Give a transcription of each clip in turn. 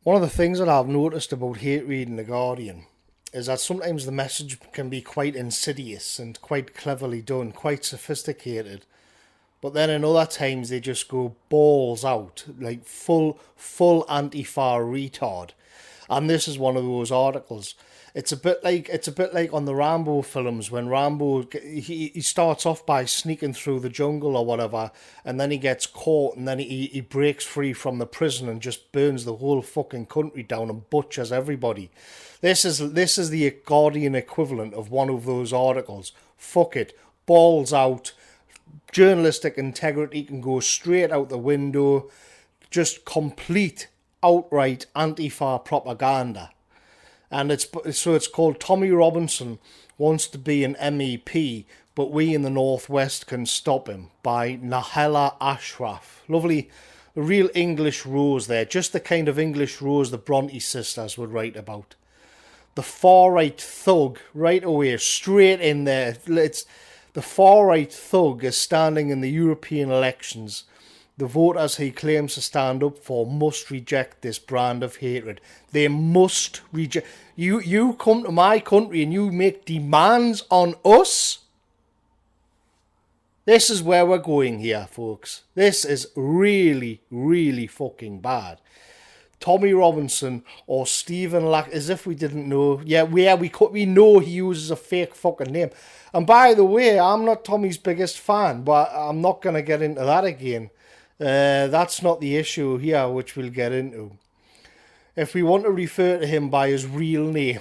One of the things that I've noticed about hate reading The Guardian is that sometimes the message can be quite insidious and quite cleverly done, quite sophisticated. But then in other times they just go balls out, like full Antifa retard. And this is one of those articles. It's a bit like on the Rambo films when Rambo he starts off by sneaking through the jungle or whatever, and then he gets caught, and then he breaks free from the prison and just burns the whole fucking country down and butchers everybody. This is the Guardian equivalent of one of those articles. Fuck it, balls out. Journalistic integrity can go straight out the window. Just complete, outright Antifa propaganda. And it's called Tommy Robinson Wants to Be an MEP, but We in the Northwest Can Stop Him, by Nahela Ashraf. Lovely, the real English rose there, just the kind of English rose the Bronte sisters would write about. The far-right thug, right away, straight in there. The far-right thug is standing in the European elections. The voters he claims to stand up for must reject this brand of hatred. They must reject. You come to my country and you make demands on us? This is where we're going here, folks. This is really, really fucking bad. Tommy Robinson or Stephen Lack, as if we didn't know. Yeah, we know he uses a fake fucking name. And by the way, I'm not Tommy's biggest fan, but I'm not going to get into that again. That's not the issue here, which we'll get into. If we want to refer to him by his real name,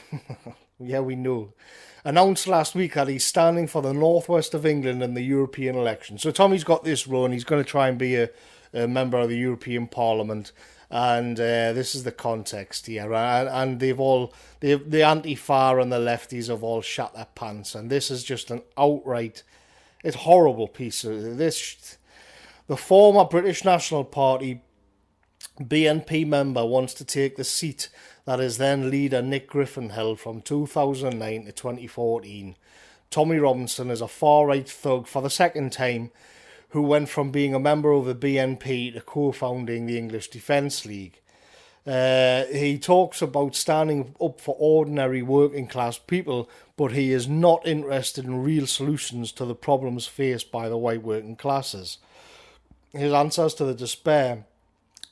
yeah, we know. Announced last week that he's standing for the northwest of England in the European election. So Tommy's got this run. He's going to try and be a member of the European Parliament. And this is the context here. And the Antifa and the lefties have all shut their pants. And this is just an outright, it's horrible piece of this. The former British National Party BNP member wants to take the seat that his then leader Nick Griffin held from 2009 to 2014. Tommy Robinson is a far-right thug for the second time who went from being a member of the BNP to co-founding the English Defence League. He talks about standing up for ordinary working class people, but he is not interested in real solutions to the problems faced by the white working classes. His answers to the despair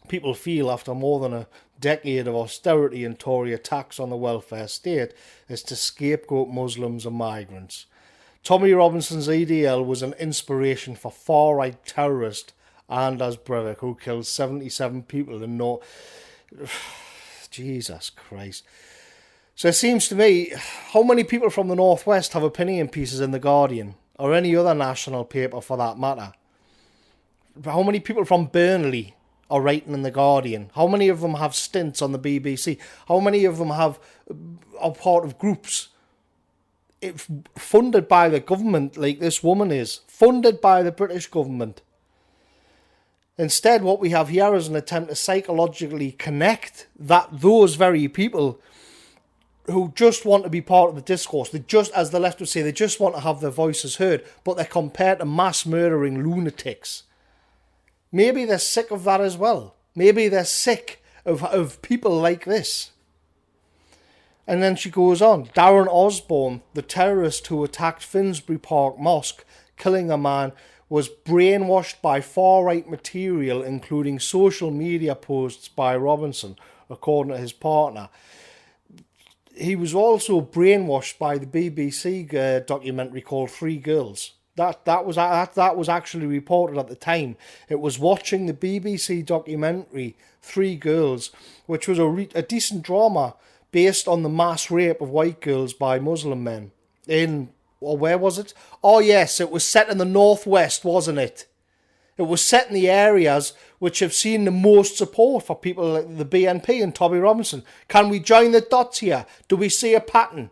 people feel after more than a decade of austerity and Tory attacks on the welfare state is to scapegoat Muslims and migrants. Tommy Robinson's EDL was an inspiration for far-right terrorist Anders Breivik, who killed 77 people in North... Jesus Christ. So it seems to me, how many people from the Northwest have opinion pieces in The Guardian, or any other national paper for that matter? How many people from Burnley are writing in The Guardian? How many of them have stints on the BBC? How many of them are part of groups funded by the government, like this woman is, funded by the British government? Instead, what we have here is an attempt to psychologically connect those very people who just want to be part of the discourse. They just, as the left would say, they just want to have their voices heard, but they're compared to mass murdering lunatics. Maybe they're sick of that as well. Maybe they're sick of people like this. And then she goes on. Darren Osborne, the terrorist who attacked Finsbury Park Mosque, killing a man, was brainwashed by far-right material, including social media posts by Robinson, according to his partner. He was also brainwashed by the BBC documentary called Three Girls. That was actually reported at the time. It was watching the BBC documentary Three Girls, which was a decent drama based on the mass rape of white girls by Muslim men where was it? Oh yes, it was set in the Northwest, wasn't it? It was set in the areas which have seen the most support for people like the BNP and Tommy Robinson. Can we join the dots here? Do we see a pattern?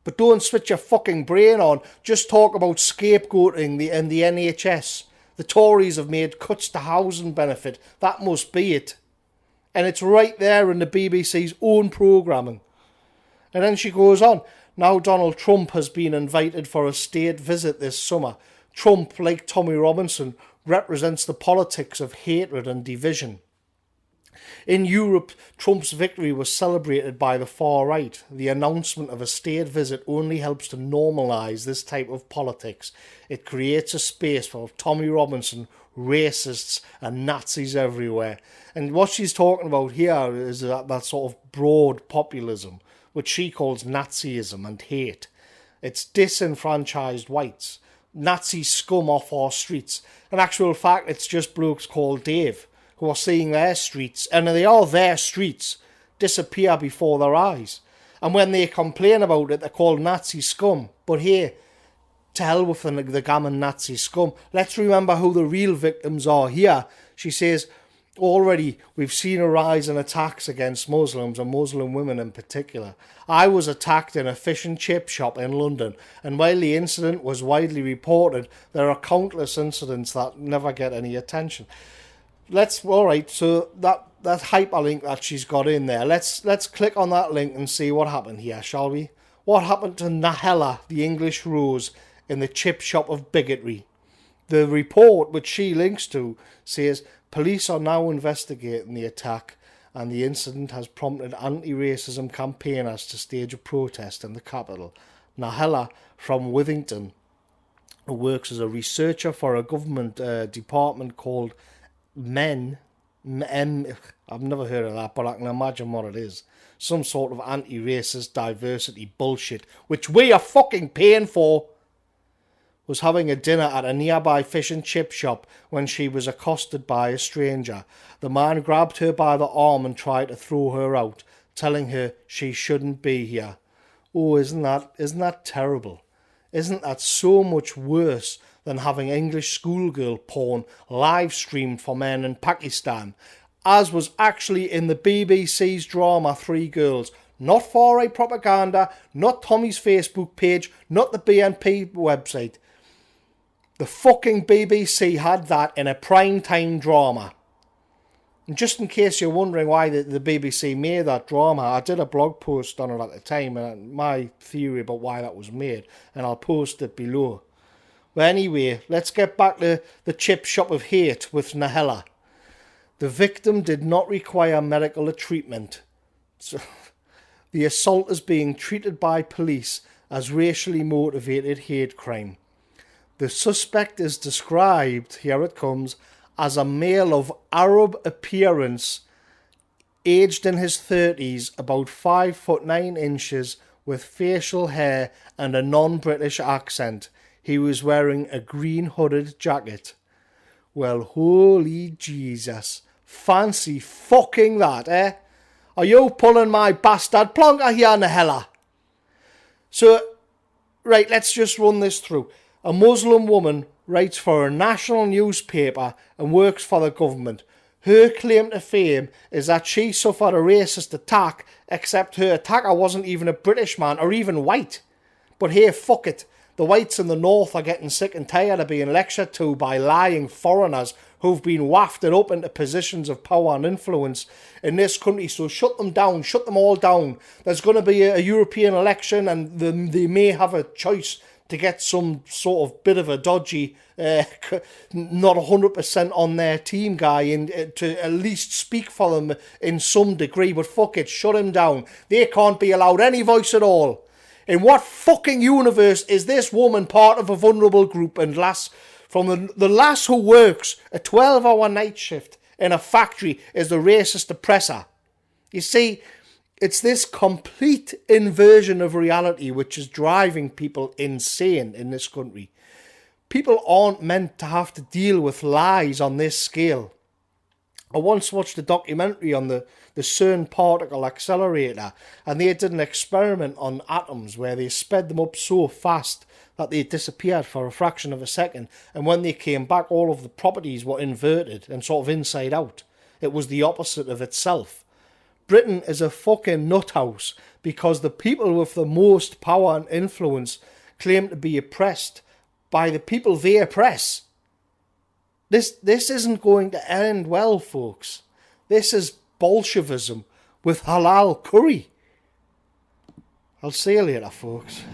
But don't switch your fucking brain on. Just talk about scapegoating the NHS. The Tories have made cuts to housing benefit. That must be it. And it's right there in the BBC's own programming. And then she goes on. Now Donald Trump has been invited for a state visit this summer. Trump, like Tommy Robinson, represents the politics of hatred and division. In Europe, Trump's victory was celebrated by the far right. The announcement of a state visit only helps to normalise this type of politics. It creates a space for Tommy Robinson, racists and Nazis everywhere. And what she's talking about here is that sort of broad populism, which she calls Nazism and hate. It's disenfranchised whites, Nazi scum off our streets. In actual fact, it's just blokes called Dave who are seeing their streets, and they are their streets, disappear before their eyes. And when they complain about it, they're called Nazi scum. But here, to hell with the gammon Nazi scum. Let's remember who the real victims are here. She says, already we've seen a rise in attacks against Muslims and Muslim women in particular. I was attacked in a fish and chip shop in London, and while the incident was widely reported, there are countless incidents that never get any attention. Alright, so that hyperlink that she's got in there, let's click on that link and see what happened here, shall we? What happened to Nahela, the English rose, in the chip shop of bigotry? The report, which she links to, says police are now investigating the attack, and the incident has prompted anti-racism campaigners to stage a protest in the capital. Nahela from Withington, who works as a researcher for a government department called I've never heard of that, but I can imagine what it is. Some sort of anti-racist diversity bullshit, which we are fucking paying for, was having a dinner at a nearby fish and chip shop when she was accosted by a stranger. The man grabbed her by the arm and tried to throw her out, telling her she shouldn't be here. Oh, isn't that terrible? Isn't that so much worse than having English schoolgirl porn live streamed for men in Pakistan, as was actually in the BBC's drama Three Girls? Not far-right propaganda, not Tommy's Facebook page, not the BNP website. The fucking BBC had that in a prime-time drama. And just in case you're wondering why the BBC made that drama, I did a blog post on it at the time, and my theory about why that was made, and I'll post it below. But anyway, let's get back to the chip shop of hate with Nahela. The victim did not require medical treatment. So, the assault is being treated by police as racially motivated hate crime. The suspect is described, here it comes, as a male of Arab appearance, aged in his 30s, about 5'9" with facial hair and a non-British accent. He was wearing a green hooded jacket. Well, holy Jesus. Fancy fucking that, eh? Are you pulling my bastard plonker here, Nahela? So, right, let's just run this through. A Muslim woman writes for a national newspaper and works for the government. Her claim to fame is that she suffered a racist attack, except her attacker wasn't even a British man or even white. But hey, fuck it. The whites in the north are getting sick and tired of being lectured to by lying foreigners who've been wafted up into positions of power and influence in this country. So shut them down, shut them all down. There's going to be a European election, and they may have a choice to get some sort of bit of a dodgy, not 100% on their team guy in to at least speak for them in some degree. But fuck it, shut him down. They can't be allowed any voice at all. In what fucking universe is this woman part of a vulnerable group and from the lass who works a 12-hour night shift in a factory is the racist oppressor? You see, it's this complete inversion of reality which is driving people insane in this country. People aren't meant to have to deal with lies on this scale. I once watched a documentary on the CERN particle accelerator, and they did an experiment on atoms where they sped them up so fast that they disappeared for a fraction of a second, and when they came back, all of the properties were inverted and sort of inside out. It was the opposite of itself. Britain is a fucking nuthouse because the people with the most power and influence claim to be oppressed by the people they oppress. This isn't going to end well, folks. This is Bolshevism with halal curry. I'll see you later, folks.